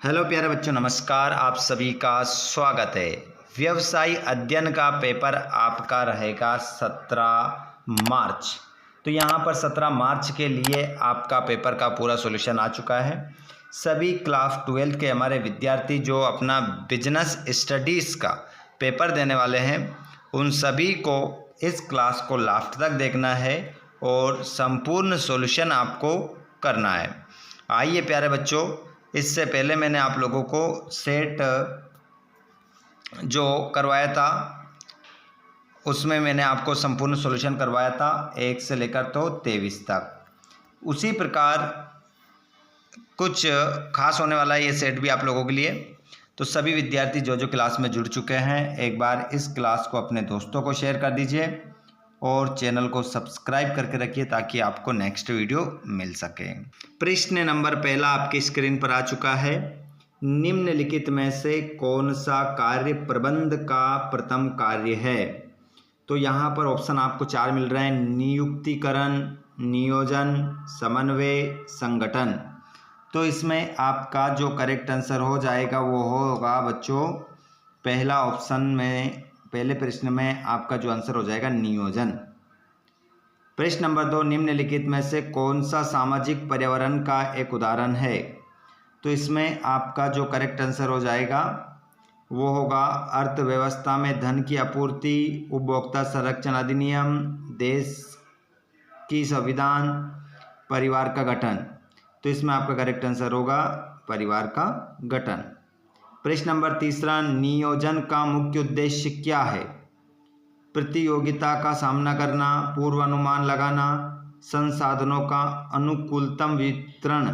Hello प्यारे बच्चों, नमस्कार। आप सभी का स्वागत है। व्यवसाय अध्ययन का पेपर आपका रहेगा 17 मार्च। तो यहाँ पर 17 मार्च के लिए आपका पेपर का पूरा सॉल्यूशन आ चुका है। सभी क्लास 12 के हमारे विद्यार्थी जो अपना बिजनेस स्टडीज़ का पेपर देने वाले हैं, उन सभी को इस क्लास को लास्ट तक देखना है और संपूर्ण सॉल्यूशन आपको करना है। आइए प्यारे बच्चों, इससे पहले मैंने आप लोगों को सेट जो करवाया था उसमें मैंने आपको संपूर्ण सॉल्यूशन करवाया था 1 से लेकर तो 23 तक। उसी प्रकार कुछ खास होने वाला है ये सेट भी आप लोगों के लिए। तो सभी विद्यार्थी जो क्लास में जुड़ चुके हैं, एक बार इस क्लास को अपने दोस्तों को शेयर कर दीजिए और चैनल को सब्सक्राइब करके रखिए ताकि आपको नेक्स्ट वीडियो मिल सके। प्रश्न नंबर पहला आपकी स्क्रीन पर आ चुका है। निम्नलिखित में से कौन सा कार्य प्रबंध का प्रथम कार्य है? तो यहाँ पर ऑप्शन आपको 4 मिल रहे हैं: नियुक्तिकरण, नियोजन, समन्वय, संगठन। तो इसमें आपका जो करेक्ट आंसर हो जाएगा वो होगा बच्चों पहला ऑप्शन में, पहले प्रश्न में आपका जो आंसर हो जाएगा नियोजन। प्रश्न नंबर 2, निम्नलिखित में से कौन सा सामाजिक पर्यावरण का एक उदाहरण है? तो इसमें आपका जो करेक्ट आंसर हो जाएगा वो होगा अर्थव्यवस्था में धन की आपूर्ति, उपभोक्ता संरक्षण अधिनियम, देश की संविधान, परिवार का गठन। तो इसमें आपका करेक्ट आंसर होगा परिवार का गठन। प्रश्न नंबर 3, नियोजन का मुख्य उद्देश्य क्या है? प्रतियोगिता का सामना करना, पूर्वानुमान लगाना, संसाधनों का अनुकूलतम वितरण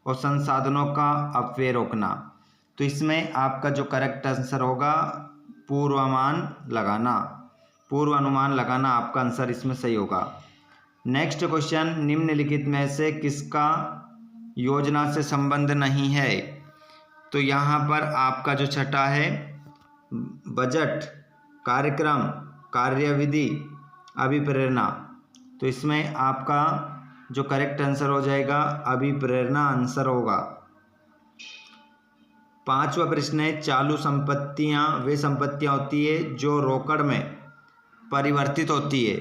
और संसाधनों का अपव्यय रोकना। तो इसमें आपका जो करेक्ट आंसर होगा पूर्वानुमान लगाना। पूर्वानुमान लगाना आपका आंसर इसमें सही होगा। नेक्स्ट क्वेश्चन, निम्नलिखित में से किसका योजना से संबंध नहीं है? तो यहाँ पर आपका जो छठा है बजट, कार्यक्रम, कार्यविधि, अभिप्रेरणा। तो इसमें आपका जो करेक्ट आंसर हो जाएगा अभिप्रेरणा आंसर होगा। 5वां प्रश्न है, चालू संपत्तियां वे संपत्तियां होती है जो रोकड़ में परिवर्तित होती है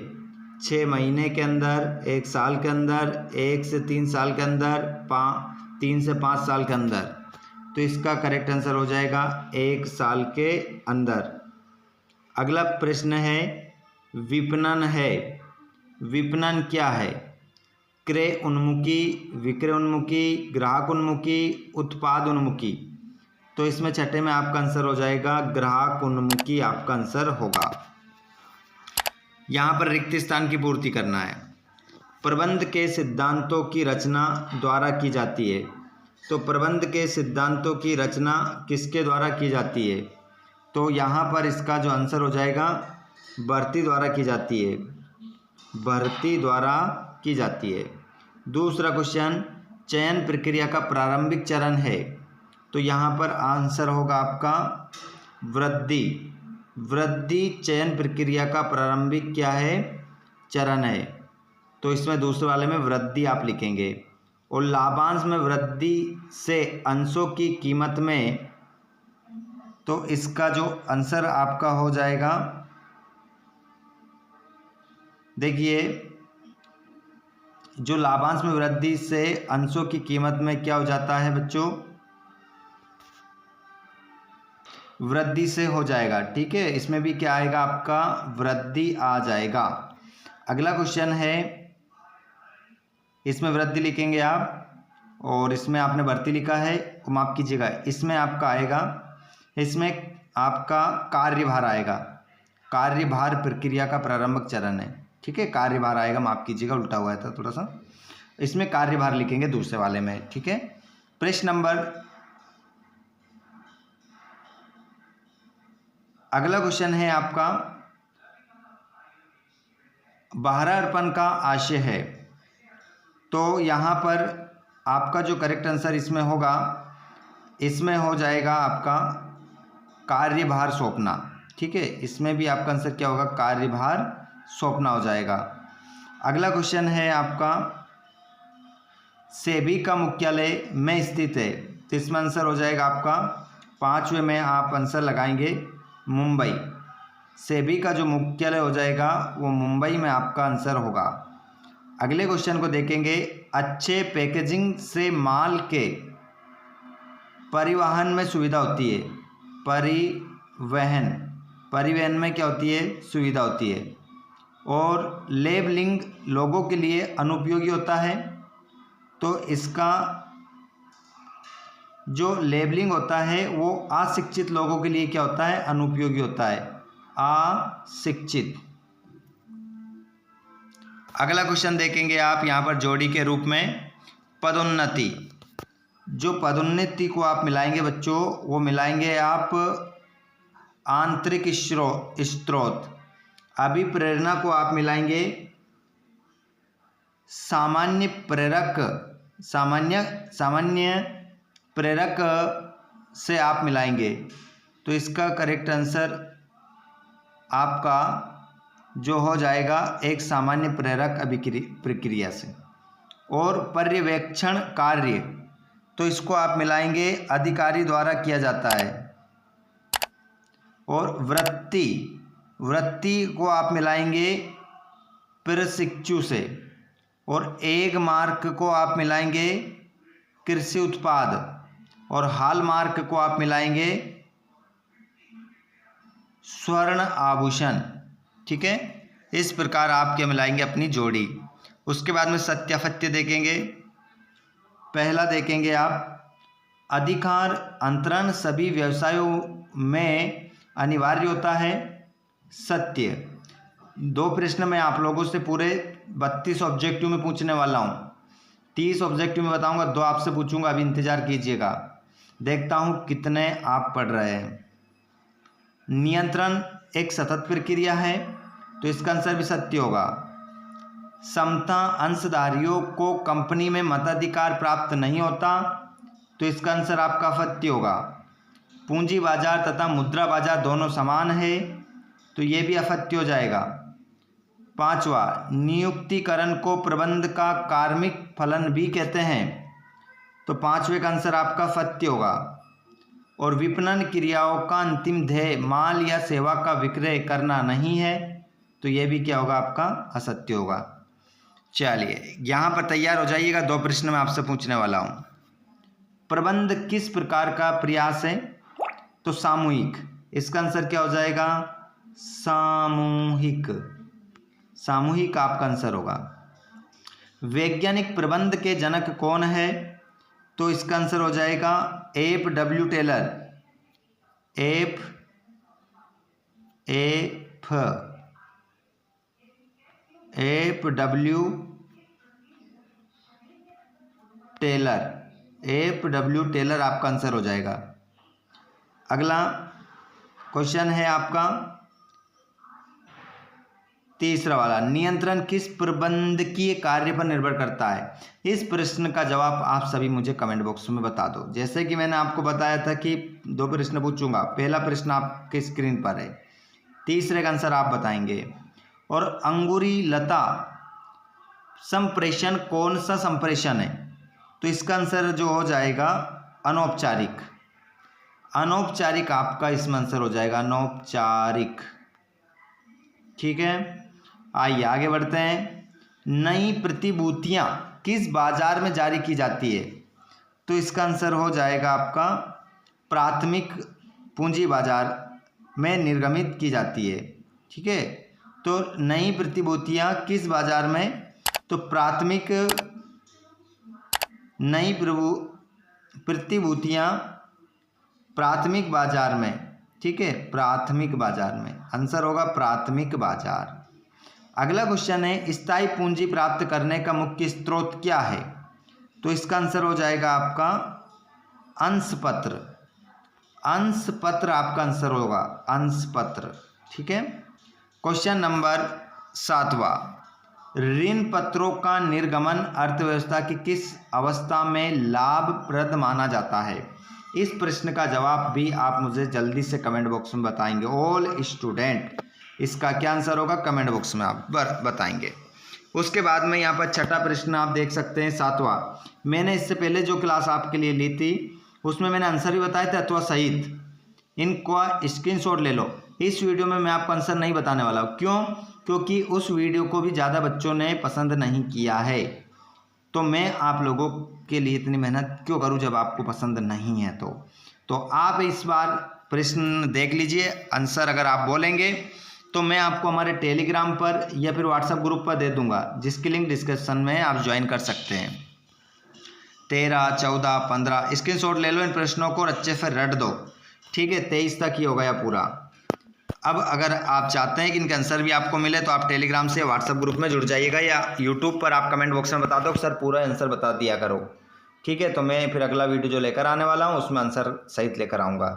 6 महीने के अंदर, 1 साल के अंदर, 1 से 3 साल के अंदर, 3 से 5 साल के अंदर। तो इसका करेक्ट आंसर हो जाएगा 1 साल के अंदर। अगला प्रश्न है विपणन है। विपणन क्या है? क्रय उन्मुखी, विक्रय उन्मुखी, ग्राहक उन्मुखी, उत्पाद उन्मुखी। तो इसमें छठे में आपका आंसर हो जाएगा ग्राहक उन्मुखी आपका आंसर होगा। यहाँ पर रिक्त स्थान की पूर्ति करना है। प्रबंध के सिद्धांतों की रचना द्वारा की जाती है। तो प्रबंध के सिद्धांतों की रचना किसके द्वारा की जाती है? तो यहाँ पर इसका जो आंसर हो जाएगा भर्ती द्वारा की जाती है। भर्ती द्वारा की जाती है। दूसरा क्वेश्चन, चयन प्रक्रिया का प्रारंभिक चरण है। तो यहाँ पर आंसर होगा आपका वृद्धि। वृद्धि चयन प्रक्रिया का प्रारंभिक क्या है? चरण है। तो इसमें दूसरे वाले में वृद्धि आप लिखेंगे। और लाभांश में वृद्धि से अंशों की कीमत में, तो इसका जो आंसर आपका हो जाएगा, देखिए जो लाभांश में वृद्धि से अंशों की कीमत में क्या हो जाता है बच्चों? वृद्धि से हो जाएगा। ठीक है, इसमें भी क्या आएगा आपका वृद्धि आ जाएगा। अगला क्वेश्चन है, इसमें वृद्धि लिखेंगे आप और इसमें आपने भर्ती लिखा है, माफ कीजिएगा, इसमें आपका आएगा, इसमें आपका कार्यभार आएगा। कार्यभार प्रक्रिया का प्रारंभिक चरण है। ठीक है, कार्यभार आएगा, माफ कीजिएगा उल्टा हुआ था थोड़ा सा, इसमें कार्यभार लिखेंगे दूसरे वाले में। ठीक है। प्रश्न नंबर, अगला क्वेश्चन है आपका बाह्य अर्पण का आशय है। तो यहाँ पर आपका जो करेक्ट आंसर इसमें होगा, इसमें हो जाएगा आपका कार्यभार सौंपना। ठीक है, इसमें भी आपका आंसर क्या होगा? कार्यभार सौंपना हो जाएगा। अगला क्वेश्चन है आपका सेबी का मुख्यालय में स्थित है। तो इसमें आंसर हो जाएगा आपका 5वें में आप आंसर लगाएंगे मुंबई। सेबी का जो मुख्यालय हो जाएगा वो मुंबई में आपका आंसर होगा। अगले क्वेश्चन को देखेंगे, अच्छे पैकेजिंग से माल के परिवहन में सुविधा होती है। परिवहन में क्या होती है? सुविधा होती है। और लेबलिंग लोगों के लिए अनुपयोगी होता है, तो इसका जो लेबलिंग होता है वो अशिक्षित लोगों के लिए क्या होता है? अनुपयोगी होता है, अशिक्षित। अगला क्वेश्चन देखेंगे आप यहाँ पर जोड़ी के रूप में, पदोन्नति। जो पदोन्नति को आप मिलाएंगे बच्चों, वो मिलाएंगे आप आंतरिक स्रोत। अभिप्रेरणा को आप मिलाएंगे सामान्य प्रेरक से आप मिलाएंगे। तो इसका करेक्ट आंसर आपका जो हो जाएगा एक सामान्य प्रेरक प्रक्रिया से। और पर्यवेक्षण कार्य, तो इसको आप मिलाएंगे अधिकारी द्वारा किया जाता है। और वृत्ति को आप मिलाएंगे प्रशिक्षु से। और एक मार्क को आप मिलाएंगे कृषि उत्पाद। और हाल मार्क को आप मिलाएंगे स्वर्ण आभूषण। ठीक है, इस प्रकार आप क्या मिलाएंगे अपनी जोड़ी। उसके बाद में सत्यापत्य देखेंगे। पहला देखेंगे आप, अधिकार अंतरण सभी व्यवसायों में अनिवार्य होता है, सत्य। 2 प्रश्न मैं आप लोगों से पूरे 32 ऑब्जेक्टिव में पूछने वाला हूँ। 30 ऑब्जेक्टिव में बताऊंगा, 2 आपसे पूछूंगा, अभी इंतजार कीजिएगा। देखता हूँ कितने आप पढ़ रहे हैं। नियंत्रण एक सतत प्रक्रिया है, तो इसका आंसर भी सत्य होगा। समता अंशधारियों को कंपनी में मताधिकार प्राप्त नहीं होता, तो इसका आंसर आपका सत्य होगा। पूंजी बाजार तथा मुद्रा बाजार दोनों समान है, तो ये भी असत्य हो जाएगा। 5वां, नियुक्तिकरण को प्रबंध का कार्मिक फलन भी कहते हैं, तो 5वें का आंसर आपका सत्य होगा। और विपणन क्रियाओं का अंतिम ध्येय माल या सेवा का विक्रय करना नहीं है, तो ये भी क्या होगा? आपका असत्य होगा। चलिए यहाँ पर तैयार हो जाइएगा, 2 प्रश्न मैं आपसे पूछने वाला हूँ। प्रबंध किस प्रकार का प्रयास है? तो सामूहिक। इसका आंसर क्या हो जाएगा? सामूहिक। सामूहिक आपका आंसर होगा। वैज्ञानिक प्रबंध के जनक कौन है? तो इसका आंसर हो जाएगा F.W. टेलर। F.W. टेलर आपका आंसर हो जाएगा। अगला क्वेश्चन है आपका तीसरा वाला, नियंत्रण किस प्रबंधकीय कार्य पर निर्भर करता है? इस प्रश्न का जवाब आप सभी मुझे कमेंट बॉक्स में बता दो। जैसे कि मैंने आपको बताया था कि 2 प्रश्न पूछूंगा, पहला प्रश्न आपके स्क्रीन पर है, तीसरे का आंसर आप बताएंगे। और अंगूरी लता संप्रेषण कौन सा संप्रेषण है? तो इसका आंसर जो हो जाएगा अनौपचारिक। अनौपचारिक आपका इसमें आंसर हो जाएगा, अनौपचारिक। ठीक है, आइए आगे बढ़ते हैं। नई प्रतिभूतियां किस बाजार में जारी की जाती है? तो इसका आंसर हो जाएगा आपका प्राथमिक पूंजी बाजार में निर्गमित की जाती है। ठीक है, तो नई प्रतिभूतियां किस बाजार में? तो प्राथमिक नई प्रतिभूतियां प्राथमिक बाजार में। ठीक है, प्राथमिक बाजार में आंसर होगा प्राथमिक बाजार। अगला क्वेश्चन है, स्थायी पूंजी प्राप्त करने का मुख्य स्रोत क्या है? तो इसका आंसर हो जाएगा आपका अंशपत्र। अंशपत्र आपका आंसर होगा, अंशपत्र। ठीक है, क्वेश्चन नंबर 7वां, ऋण पत्रों का निर्गमन अर्थव्यवस्था की किस अवस्था में लाभप्रद माना जाता है? इस प्रश्न का जवाब भी आप मुझे जल्दी से कमेंट बॉक्स में बताएंगे। ऑल स्टूडेंट, इसका क्या आंसर होगा कमेंट बॉक्स में आप बताएंगे। उसके बाद में यहाँ पर छठा प्रश्न आप देख सकते हैं 7वां। मैंने इससे पहले जो क्लास आपके लिए ली थी उसमें मैंने आंसर भी बताए थे अथवा सहित। इनका स्क्रीनशॉट ले लो। इस वीडियो में मैं आपको आंसर नहीं बताने वाला हूँ। क्यों? क्योंकि उस वीडियो को भी ज़्यादा बच्चों ने पसंद नहीं किया है। तो मैं आप लोगों के लिए इतनी मेहनत क्यों करूँ जब आपको पसंद नहीं है। तो आप इस बार प्रश्न देख लीजिए, आंसर अगर आप बोलेंगे तो मैं आपको हमारे टेलीग्राम पर या फिर व्हाट्सएप ग्रुप पर दे दूंगा, जिसकी लिंक डिस्क्रिप्शन में आप ज्वाइन कर सकते हैं। 13, 14, 15 स्क्रीनशॉट ले लो इन प्रश्नों को और अच्छे से रट दो। ठीक है, 23 तक ही हो गया पूरा। अब अगर आप चाहते हैं कि इनके आंसर भी आपको मिले तो आप टेलीग्राम से व्हाट्सएप ग्रुप में जुड़ जाइएगा, या यूट्यूब पर आप कमेंट बॉक्स में बता दो कि सर पूरा आंसर बता दिया करो। ठीक है, तो मैं फिर अगला वीडियो जो लेकर आने वाला हूँ उसमें आंसर सहित लेकर आऊँगा।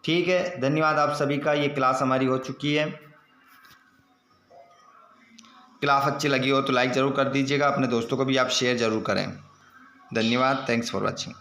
ठीक है, धन्यवाद आप सभी का। ये क्लास हमारी हो चुकी है। क्लास अच्छी लगी हो तो लाइक ज़रूर कर दीजिएगा, अपने दोस्तों को भी आप शेयर ज़रूर करें। धन्यवाद, थैंक्स फॉर वॉचिंग।